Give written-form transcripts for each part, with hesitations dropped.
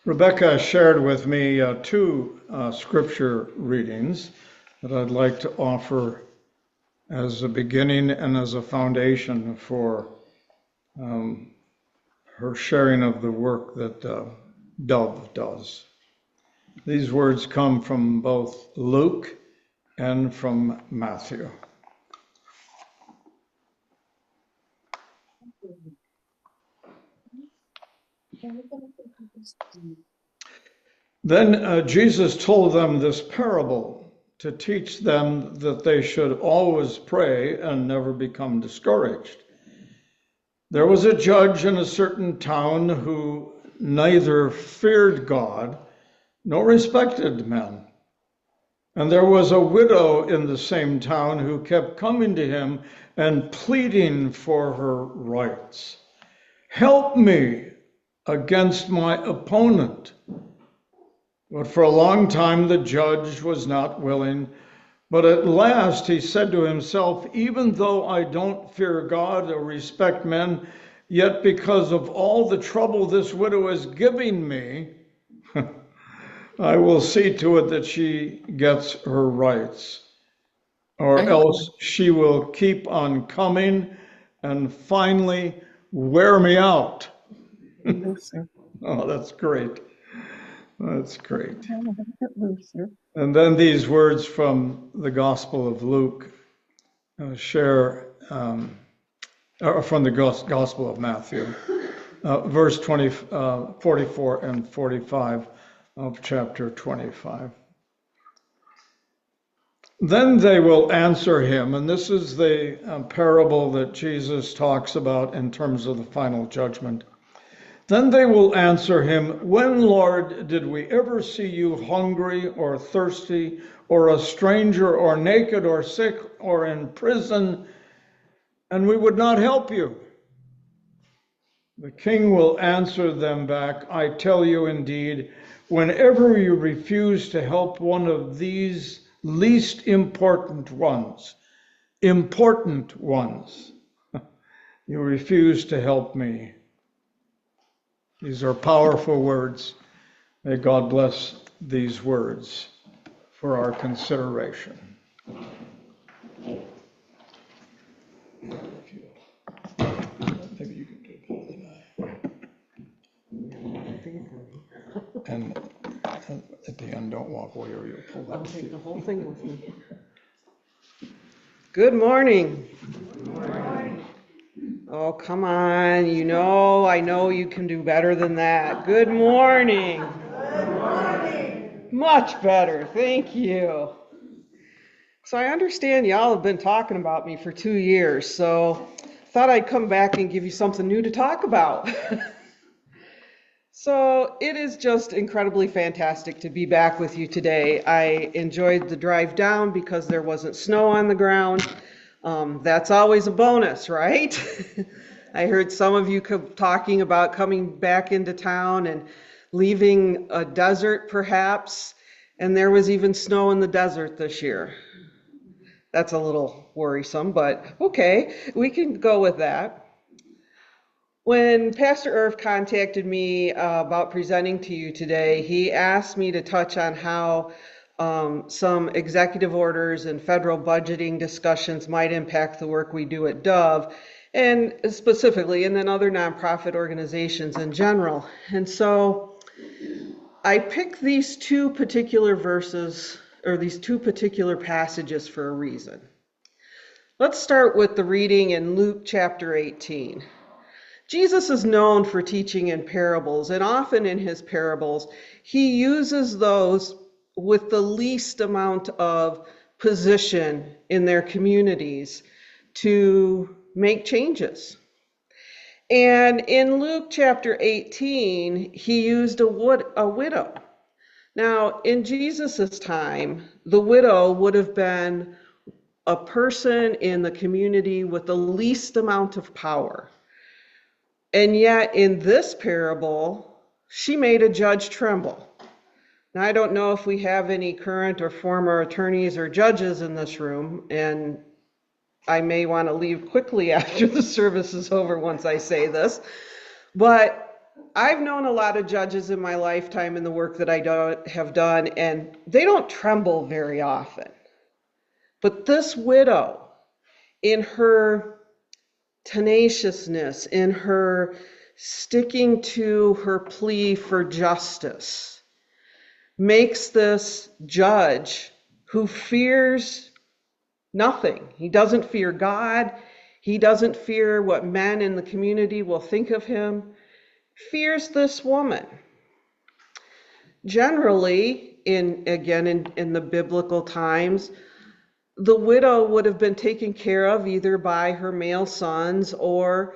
Rebecca shared with me two scripture readings that I'd like to offer as a beginning and as a foundation for her sharing of the work that Dove does. These words come from both Luke and from Matthew. Then Jesus told them this parable to teach them that they should always pray and never become discouraged. There was a judge in a certain town who neither feared God nor respected men. And there was a widow in the same town who kept coming to him and pleading for her rights. Help me against my opponent. But for a long time the judge was not willing. But at last he said to himself, even though I don't fear God or respect men, yet because of all the trouble this widow is giving me, I will see to it that she gets her rights, or else she will keep on coming and finally wear me out. Oh, that's great. That's great. And then these words from the Gospel of Luke from the Gospel of Matthew, verse 44 and 45 of chapter 25. Then they will answer him, and this is the parable that Jesus talks about in terms of the final judgment. Then they will answer him, when, Lord, did we ever see you hungry or thirsty or a stranger or naked or sick or in prison, and we would not help you? The king will answer them back, I tell you indeed, whenever you refuse to help one of these least important ones, you refuse to help me. These are powerful words. May God bless these words for our consideration. Maybe you can do it. And at the end, don't walk away or you'll pull that. I'll take the whole thing with me. Good morning. Good morning. Oh, come on. I know you can do better than that. Good morning. Good morning. Much better. Thank you. So I understand y'all have been talking about me for 2 years, so thought I'd come back and give you something new to talk about. So it is just incredibly fantastic to be back with you today. I enjoyed the drive down because there wasn't snow on the ground. That's always a bonus, right? I heard some of you talking about coming back into town and leaving a desert perhaps, and there was even snow in the desert this year. That's a little worrisome, but okay, we can go with that. When Pastor Irv contacted me about presenting to you today, he asked me to touch on how some executive orders and federal budgeting discussions might impact the work we do at Dove, and specifically, and then other nonprofit organizations in general. And so I picked these two particular verses, or these two particular passages for a reason. Let's start with the reading in Luke chapter 18. Jesus is known for teaching in parables, and often in his parables, he uses those with the least amount of position in their communities to make changes. And in Luke chapter 18, he used a widow. Now, in Jesus's time, the widow would have been a person in the community with the least amount of power. And yet, in this parable, she made a judge tremble. Now, I don't know if we have any current or former attorneys or judges in this room, and I may want to leave quickly after the service is over once I say this, but I've known a lot of judges in my lifetime in the work that have done, and they don't tremble very often. But this widow, in her tenaciousness, in her sticking to her plea for justice, makes this judge who fears nothing. He doesn't fear God. He doesn't fear what men in the community will think of him. Fears this woman. Generally, in the biblical times, the widow would have been taken care of either by her male sons, or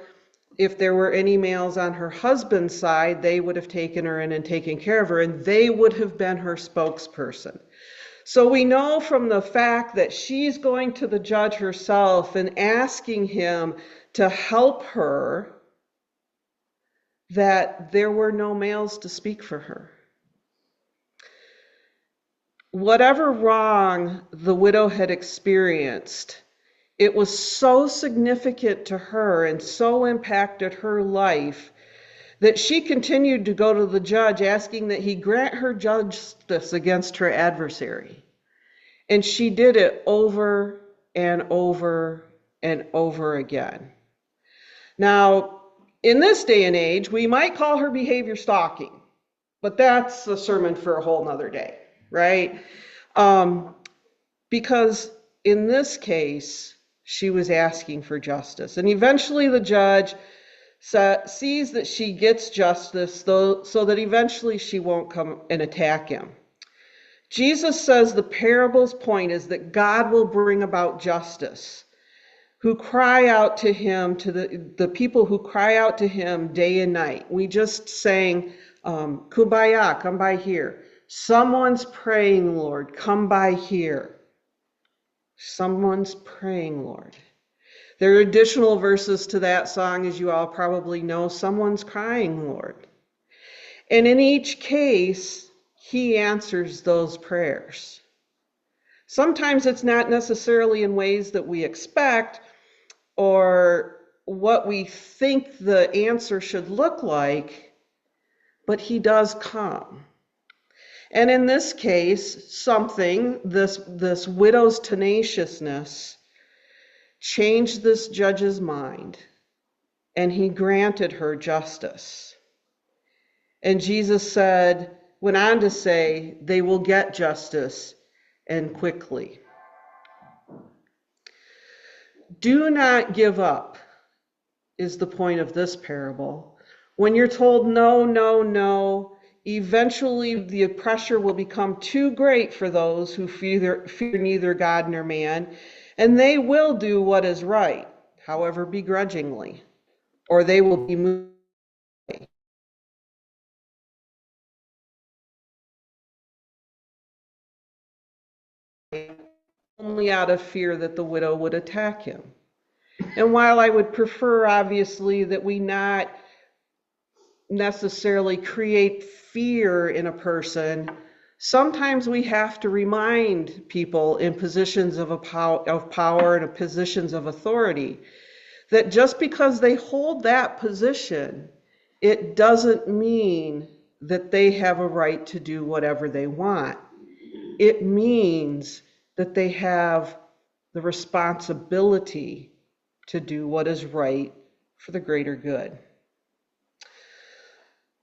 if there were any males on her husband's side, they would have taken her in and taken care of her, and they would have been her spokesperson. So we know from the fact that she's going to the judge herself and asking him to help her that there were no males to speak for her. Whatever wrong the widow had experienced, it was so significant to her and so impacted her life that she continued to go to the judge asking that he grant her justice against her adversary. And she did it over and over and over again. Now, in this day and age, we might call her behavior stalking, but that's a sermon for a whole nother day, right? Because in this case, she was asking for justice. And eventually the judge sees that she gets justice, so that eventually she won't come and attack him. Jesus says the parable's point is that God will bring about justice, who cry out to him, to the people who cry out to him day and night. We just sang, Kumbaya, come by here. Someone's praying, Lord, come by here. Someone's praying, Lord. There are additional verses to that song, as you all probably know. Someone's crying, Lord. And in each case, he answers those prayers. Sometimes it's not necessarily in ways that we expect or what we think the answer should look like, but he does come. And in this case, this widow's tenaciousness changed this judge's mind, and he granted her justice. And Jesus went on to say, they will get justice, and quickly. Do not give up is the point of this parable. When you're told no, no, no, eventually the pressure will become too great for those who fear neither God nor man, and they will do what is right, however begrudgingly, or they will be moved away. Only out of fear that the widow would attack him. And while I would prefer, obviously, that we not necessarily create fear in a person, sometimes we have to remind people in positions of power and positions of authority that just because they hold that position, it doesn't mean that they have a right to do whatever they want. It means that they have the responsibility to do what is right for the greater good.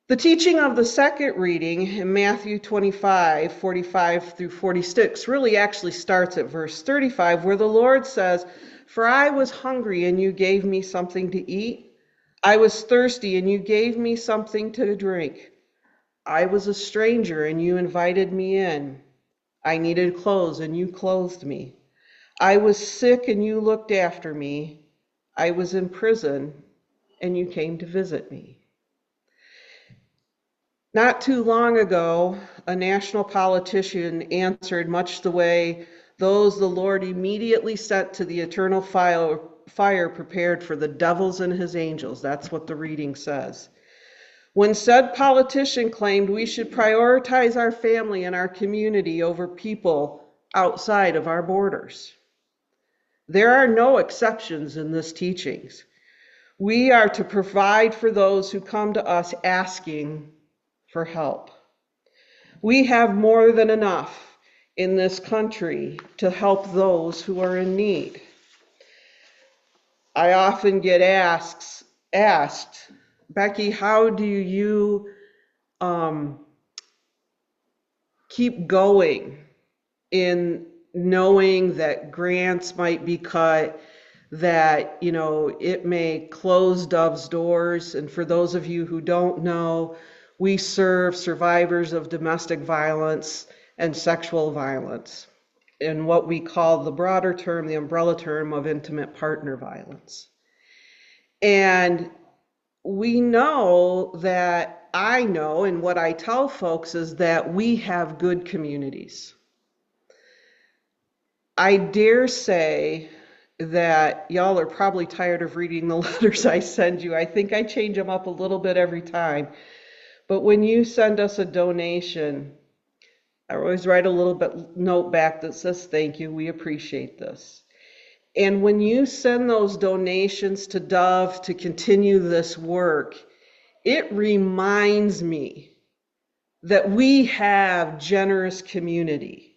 The teaching of the second reading in Matthew 25, 45 through 46 really actually starts at verse 35, where the Lord says, "For I was hungry and you gave me something to eat. I was thirsty and you gave me something to drink. I was a stranger and you invited me in. I needed clothes and you clothed me. I was sick and you looked after me. I was in prison and you came to visit me." Not too long ago, a national politician answered much the way those the Lord immediately sent to the eternal fire prepared for the devils and his angels. That's what the reading says. When said politician claimed we should prioritize our family and our community over people outside of our borders. There are no exceptions in this teachings. We are to provide for those who come to us asking for help. We have more than enough in this country to help those who are in need. I often get asked, Becky, how do you keep going in knowing that grants might be cut, that, it may close Dove's doors? And for those of you who don't know, we serve survivors of domestic violence and sexual violence in what we call the broader term, the umbrella term of intimate partner violence. And we know that, I know, and what I tell folks is that we have good communities. I dare say that y'all are probably tired of reading the letters I send you. I think I change them up a little bit every time. But when you send us a donation, I always write a little note back that says, thank you, we appreciate this. And when you send those donations to Dove to continue this work, it reminds me that we have generous community.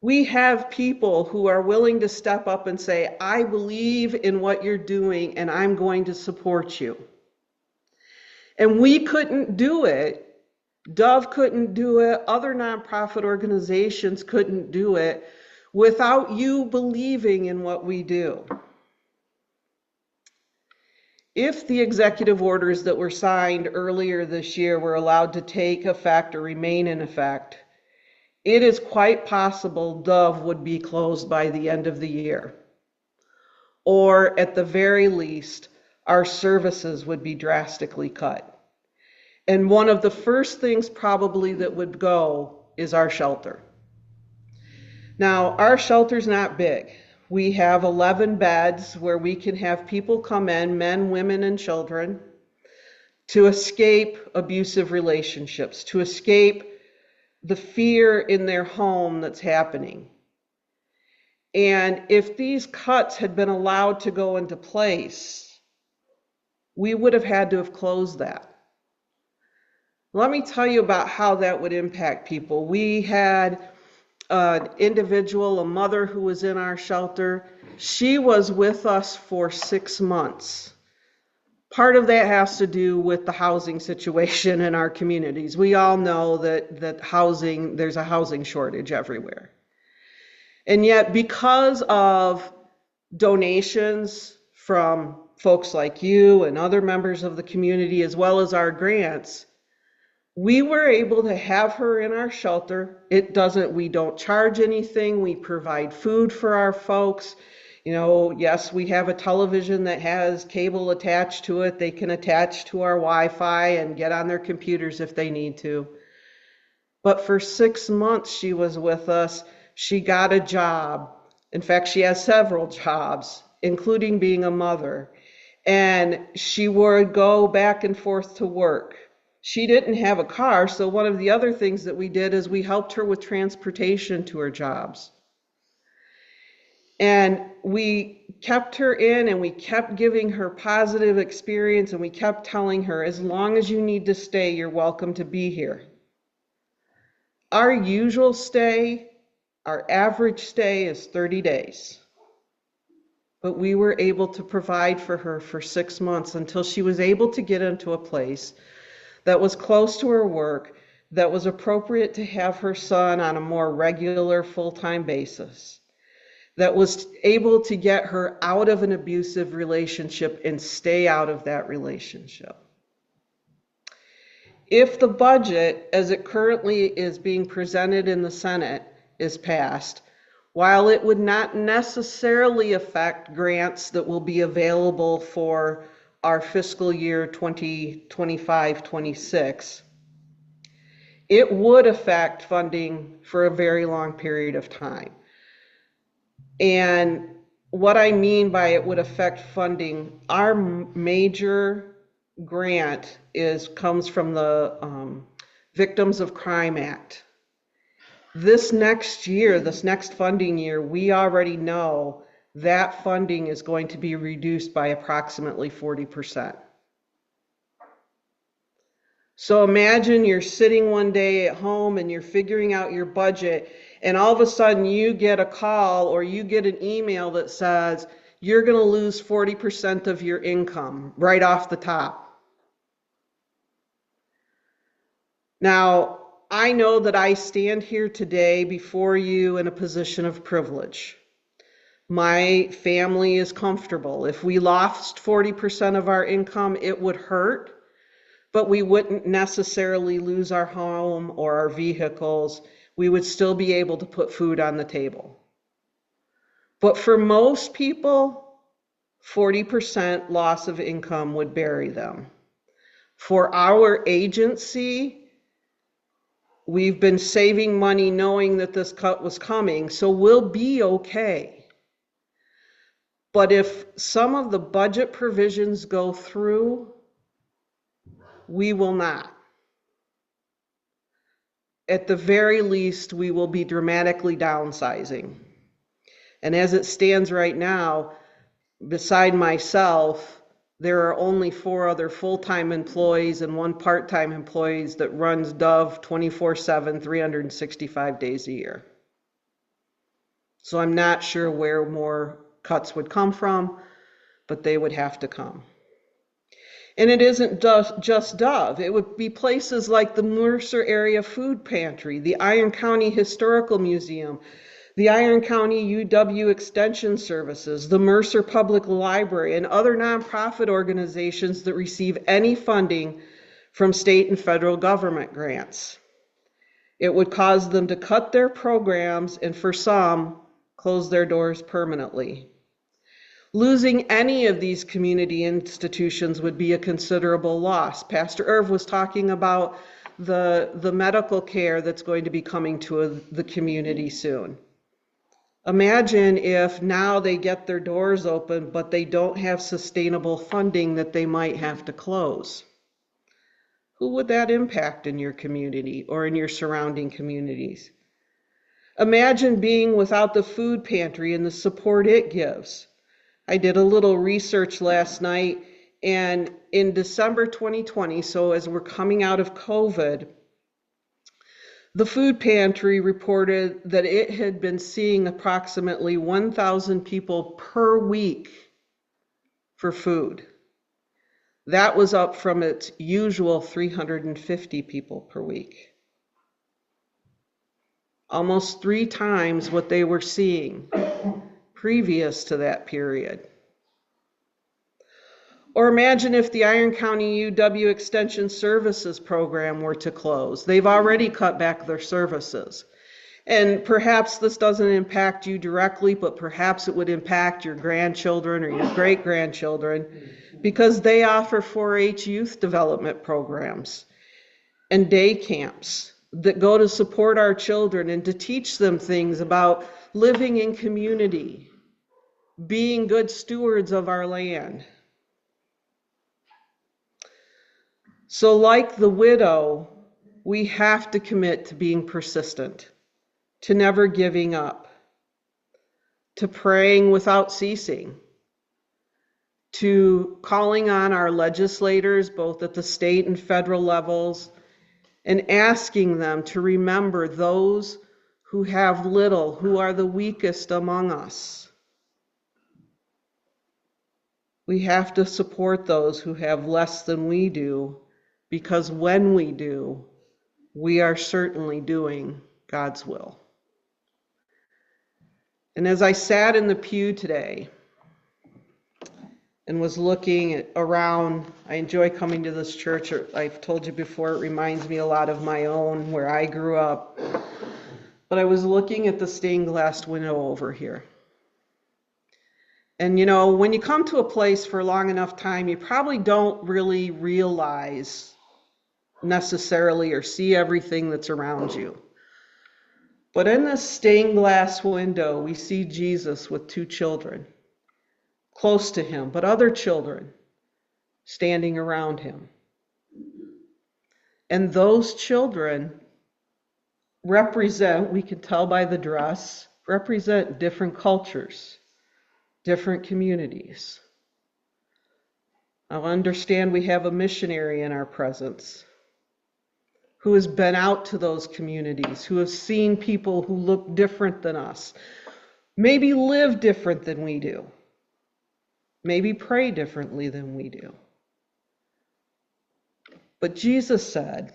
We have people who are willing to step up and say, I believe in what you're doing and I'm going to support you. And we couldn't do it. Dove couldn't do it. Other nonprofit organizations couldn't do it without you believing in what we do. If the executive orders that were signed earlier this year were allowed to take effect or remain in effect, it is quite possible Dove would be closed by the end of the year. Or at the very least, our services would be drastically cut. And one of the first things probably that would go is our shelter. Now, our shelter's not big. We have 11 beds where we can have people come in, men, women, and children, to escape abusive relationships, to escape the fear in their home that's happening. And if these cuts had been allowed to go into place, we would have had to have closed that. Let me tell you about how that would impact people. We had an individual, a mother who was in our shelter. She was with us for 6 months. Part of that has to do with the housing situation in our communities. We all know that there's a housing shortage everywhere. And yet, because of donations from folks like you and other members of the community, as well as our grants, we were able to have her in our shelter. We don't charge anything. We provide food for our folks. Yes, we have a television that has cable attached to it. They can attach to our Wi-Fi and get on their computers if they need to. But for 6 months she was with us. She got a job. In fact, she has several jobs, including being a mother. And she would go back and forth to work. She didn't have a car, so one of the other things that we did is we helped her with transportation to her jobs. And we kept her in and we kept giving her positive experience, and we kept telling her, as long as you need to stay, you're welcome to be here. Our usual stay, our average stay is 30 days. But we were able to provide for her for 6 months until she was able to get into a place that was close to her work, that was appropriate to have her son on a more regular full-time basis, that was able to get her out of an abusive relationship and stay out of that relationship. If the budget, as it currently is being presented in the Senate, is passed, while it would not necessarily affect grants that will be available for our fiscal year 2025-26, it would affect funding for a very long period of time. And what I mean by it would affect funding, our major grant comes from the Victims of Crime Act. This next funding year, we already know that funding is going to be reduced by approximately 40%. So imagine you're sitting one day at home and you're figuring out your budget, and all of a sudden you get a call or you get an email that says you're going to lose 40% of your income right off the top. Now, I know that I stand here today before you in a position of privilege. My family is comfortable. If we lost 40% of our income, it would hurt, but we wouldn't necessarily lose our home or our vehicles. We would still be able to put food on the table. But for most people, 40% loss of income would bury them. For our agency, we've been saving money knowing that this cut was coming, so we'll be okay. But if some of the budget provisions go through, we will not. At the very least, we will be dramatically downsizing. And as it stands right now, beside myself, there are only 4 other full-time employees and 1 part-time employee that runs Dove 24/7, 365 days a year. So I'm not sure where more cuts would come from, but they would have to come. And it isn't just Dove. It would be places like the Mercer Area Food Pantry, the Iron County Historical Museum, the Iron County UW Extension Services, the Mercer Public Library, and other nonprofit organizations that receive any funding from state and federal government grants. It would cause them to cut their programs and, for some, close their doors permanently. Losing any of these community institutions would be a considerable loss. Pastor Irv was talking about the medical care that's going to be coming to the community soon. Imagine if now they get their doors open, but they don't have sustainable funding that they might have to close. Who would that impact in your community or in your surrounding communities? Imagine being without the food pantry and the support it gives. I did a little research last night, and in December 2020, so as we're coming out of COVID, the food pantry reported that it had been seeing approximately 1,000 people per week for food. That was up from its usual 350 people per week. Almost 3 times what they were seeing previous to that period. Or imagine if the Iron County UW Extension Services program were to close. They've already cut back their services. And perhaps this doesn't impact you directly, but perhaps it would impact your grandchildren or your great-grandchildren, because they offer 4-H youth development programs and day camps that go to support our children and to teach them things about living in community, being good stewards of our land. So like the widow, we have to commit to being persistent, to never giving up, to praying without ceasing, to calling on our legislators, both at the state and federal levels, and asking them to remember those who have little, who are the weakest among us. We have to support those who have less than we do, because when we do, we are certainly doing God's will. And as I sat in the pew today and was looking around, I enjoy coming to this church. I've told you before, it reminds me a lot of my own, where I grew up. But I was looking at the stained glass window over here. And you know, when you come to a place for a long enough time, you probably don't really realize necessarily or see everything that's around you. But in this stained glass window, we see Jesus with 2 children close to him, but other children standing around him. And those children represent, we can tell by the dress, represent different cultures, different communities. I understand we have a missionary in our presence who has been out to those communities, who has seen people who look different than us, maybe live different than we do, maybe pray differently than we do. But Jesus said,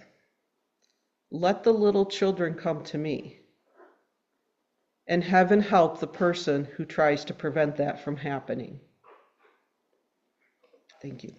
"Let the little children come to me," and heaven help the person who tries to prevent that from happening. Thank you.